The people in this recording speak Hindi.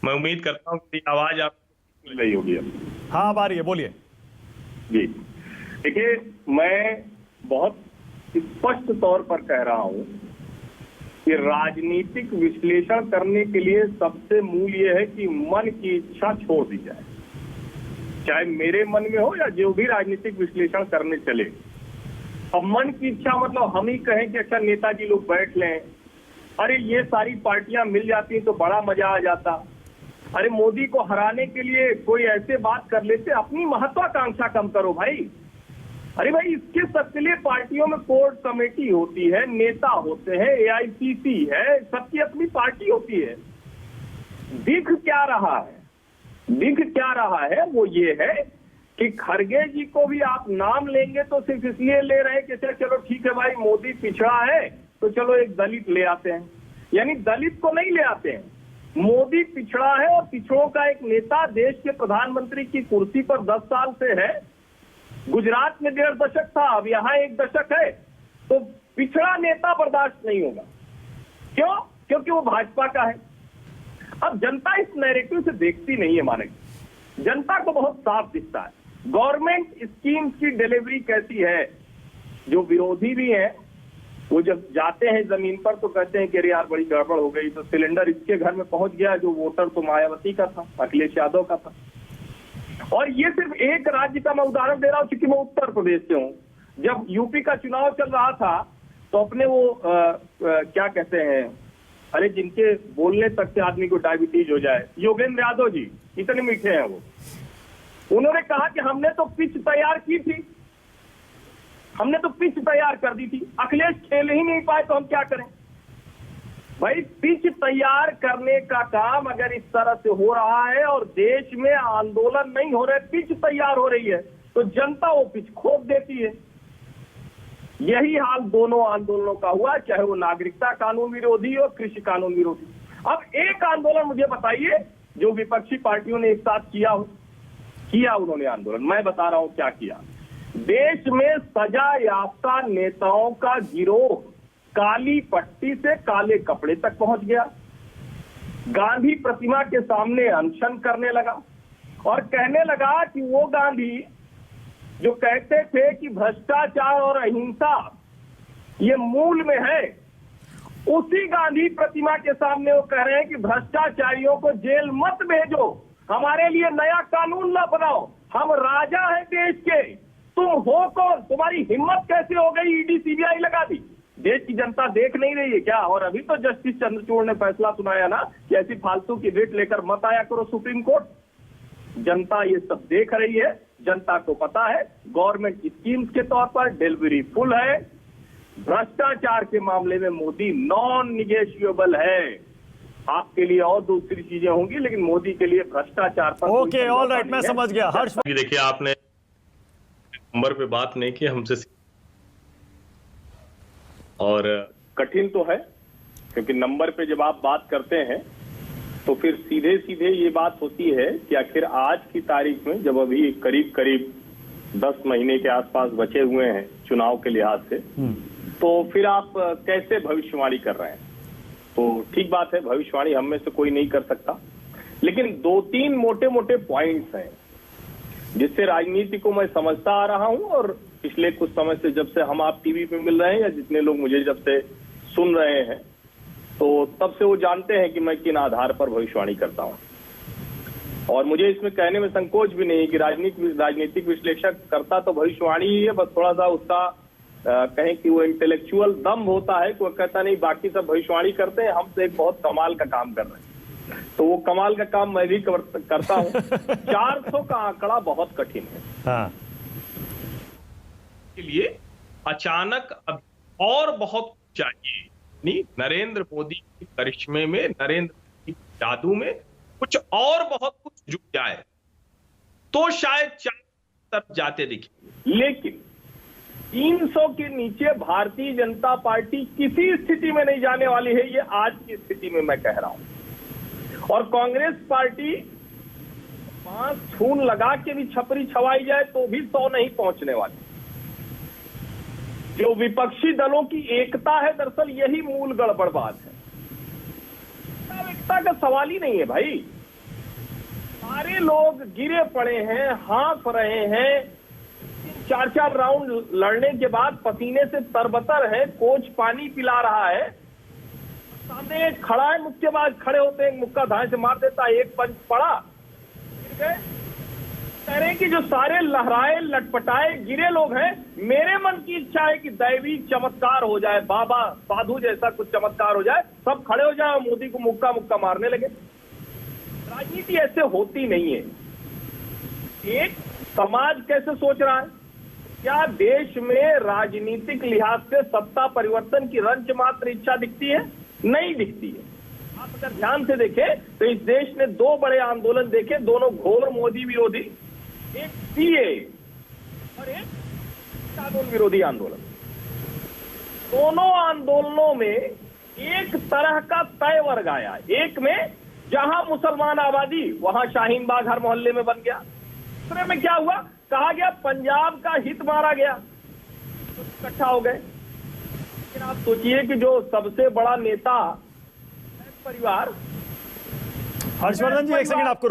मैं उम्मीद करता हूँ कि आवाज आपको मिल रही होगी अब। हाँ, अब आ रही है, बोलिए। जी देखिए, मैं बहुत स्पष्ट तौर पर कह रहा हूं कि राजनीतिक विश्लेषण करने के लिए सबसे मूल ये है कि मन की इच्छा छोड़ दी जाए, चाहे मेरे मन में हो या जो भी राजनीतिक विश्लेषण करने चले। अब मन की इच्छा मतलब हम ही कहें कि अच्छा नेताजी लोग बैठ लें, अरे ये सारी पार्टियां मिल जाती तो बड़ा मजा आ जाता, अरे मोदी को हराने के लिए कोई ऐसे बात कर लेते, अपनी महत्वाकांक्षा कम करो भाई। अरे भाई, इसके सबके लिए पार्टियों में कोर कमेटी होती है, नेता होते हैं, एआईसीसी है, सबकी अपनी पार्टी होती है। दिख क्या रहा है, दिख क्या रहा है वो ये है कि खड़गे जी को भी आप नाम लेंगे तो सिर्फ इसलिए ले रहे हैं कि चलो ठीक है भाई, मोदी पिछड़ा है तो चलो एक दलित ले आते हैं। यानी दलित को नहीं ले आते हैं, मोदी पिछड़ा है और पिछड़ों का एक नेता देश के प्रधानमंत्री की कुर्सी पर 10 साल से है। गुजरात में 1.5 दशक था, अब यहां 1 दशक है, तो पिछड़ा नेता बर्दाश्त नहीं होगा। क्यों? क्योंकि वो भाजपा का है। अब जनता इस नैरेटिव से देखती नहीं है, मानेगी जनता को बहुत साफ दिखता है गवर्नमेंट स्कीम्स की डिलीवरी कैसी है। जो विरोधी भी हैं वो जब जाते हैं जमीन पर तो कहते हैं कि अरे यार बड़ी गड़बड़ हो गई, तो सिलेंडर इसके घर में पहुंच गया, जो वोटर तो मायावती का था, अखिलेश यादव का था। और ये सिर्फ एक राज्य का मैं उदाहरण दे रहा हूं क्योंकि मैं उत्तर प्रदेश से हूं। जब यूपी का चुनाव चल रहा था तो अपने वो क्या कहते हैं, अरे जिनके बोलने तक से आदमी को डायबिटीज हो जाए, योगेंद्र यादव जी, इतने मीठे हैं वो, उन्होंने कहा कि हमने तो पिच तैयार की थी, हमने तो पिच तैयार कर दी थी, अखिलेश खेल ही नहीं पाए तो हम क्या करें। भाई, पिच तैयार करने का काम अगर इस तरह से हो रहा है और देश में आंदोलन नहीं हो रहे, पिच तैयार हो रही है, तो जनता वो पिच खोप देती है। यही हाल दोनों आंदोलनों का हुआ, चाहे वो नागरिकता कानून विरोधी हो, कृषि कानून विरोधी। अब एक आंदोलन मुझे बताइए जो विपक्षी पार्टियों ने एक साथ किया हो। किया उन्होंने आंदोलन, मैं बता रहा हूं क्या किया। देश में सजा याफ्ता नेताओं का गिरोह काली पट्टी से काले कपड़े तक पहुंच गया, गांधी प्रतिमा के सामने अनशन करने लगा और कहने लगा कि वो गांधी जो कहते थे कि भ्रष्टाचार और अहिंसा ये मूल में है, उसी गांधी प्रतिमा के सामने वो कह रहे हैं कि भ्रष्टाचारियों को जेल मत भेजो, हमारे लिए नया कानून ना बनाओ, हम राजा हैं देश के, तुम हो कौन, तुम्हारी हिम्मत कैसे हो गई ईडी सीबीआई लगा दी। देश की जनता देख नहीं रही है क्या? और अभी तो जस्टिस चंद्रचूड़ ने फैसला सुनाया ना कि ऐसी फालतू की रिट लेकर मत आया करो सुप्रीम कोर्ट। जनता ये सब देख रही है, जनता को पता है गवर्नमेंट स्कीम्स के तौर पर डिलीवरी फुल है, भ्रष्टाचार के मामले में मोदी नॉन निगेशिएबल है। आपके लिए और दूसरी चीजें होंगी लेकिन मोदी के लिए भ्रष्टाचार पर ओके, ऑल राइट, मैं समझ गया। हर्ष, देखिए, आपने नंबर पे बात नहीं की हमसे, और कठिन तो है क्योंकि नंबर पे जब आप बात करते हैं तो फिर सीधे सीधे ये बात होती है कि आखिर आज की तारीख में जब अभी करीब करीब 10 महीने के आसपास बचे हुए हैं चुनाव के लिहाज से, तो फिर आप कैसे भविष्यवाणी कर रहे हैं। तो ठीक बात है, भविष्यवाणी हम में से कोई नहीं कर सकता, लेकिन 2-3 मोटे मोटे पॉइंट्स हैं जिससे राजनीति को मैं समझता आ रहा हूं। और पिछले कुछ समय से जब से हम आप टीवी पे मिल रहे हैं या जितने लोग मुझे जब से सुन रहे हैं, तो तब से वो जानते हैं कि मैं किन आधार पर भविष्यवाणी करता हूं। और मुझे इसमें कहने में संकोच भी नहीं है कि राजनीतिक विश्लेषक करता तो भविष्यवाणी ही है, बस थोड़ा सा उसका कहें कि वो इंटेलेक्चुअल दम होता है कि वो कहता नहीं बाकी सब भविष्यवाणी करते हैं, हम तो एक बहुत कमाल का काम कर रहे हैं। तो वो कमाल का काम मैं भी करता हूं। 400 का आंकड़ा बहुत कठिन है। हाँ। के लिए अचानक अब और बहुत चाहिए, नहीं, नरेंद्र मोदी के करिश्मे में, नरेंद्र मोदी के जादू में कुछ और बहुत कुछ जुट जाए तो शायद 4 तक जाते दिखे। लेकिन 300 के नीचे भारतीय जनता पार्टी किसी स्थिति में नहीं जाने वाली है, ये आज की स्थिति में मैं कह रहा हूं। और कांग्रेस पार्टी 5 खून लगा के भी छपरी छवाई जाए तो भी 100 नहीं पहुंचने वाली। जो विपक्षी दलों की एकता है, दरअसल यही मूल गड़बड़ बात है। एकता का सवाल ही नहीं है भाई। सारे लोग गिरे पड़े हैं, हाँफ रहे हैं, 4-4 राउंड लड़ने के बाद पसीने से तरबतर है, कोच पानी पिला रहा है, सामने एक खड़ा है मुक्केबाज, खड़े होते हैं, मुक्का धाए से मार देता है, एक पंच पड़ा, गिर गए। कह रहे हैं कि जो सारे लहराए लटपटाए गिरे लोग हैं, मेरे मन की इच्छा है कि दैवी चमत्कार हो जाए, बाबा साधु जैसा कुछ चमत्कार हो जाए, सब खड़े हो जाए और मोदी को मुक्का मुक्का मारने लगे। राजनीति ऐसे होती नहीं है। एक समाज कैसे सोच रहा है? क्या देश में राजनीतिक लिहाज से सत्ता परिवर्तन की रंच मात्र इच्छा दिखती है? नहीं दिखती है। आप अगर ध्यान से देखें तो इस देश ने 2 बड़े आंदोलन देखे, दोनों घोर मोदी विरोधी, एक सीए और एक कानून विरोधी आंदोलन। दोनों आंदोलनों में एक तरह का तय वर्ग आया। एक में जहां मुसलमान आबादी वहां शाहीन बाग हर मोहल्ले में बन गया। दूसरे में क्या हुआ? कहा गया पंजाब का हित मारा गया, तो इकट्ठा हो गए। लेकिन आप सोचिए कि जो सबसे बड़ा नेता परिवार, हर्षवर्धन जी, एक सेकंड आपको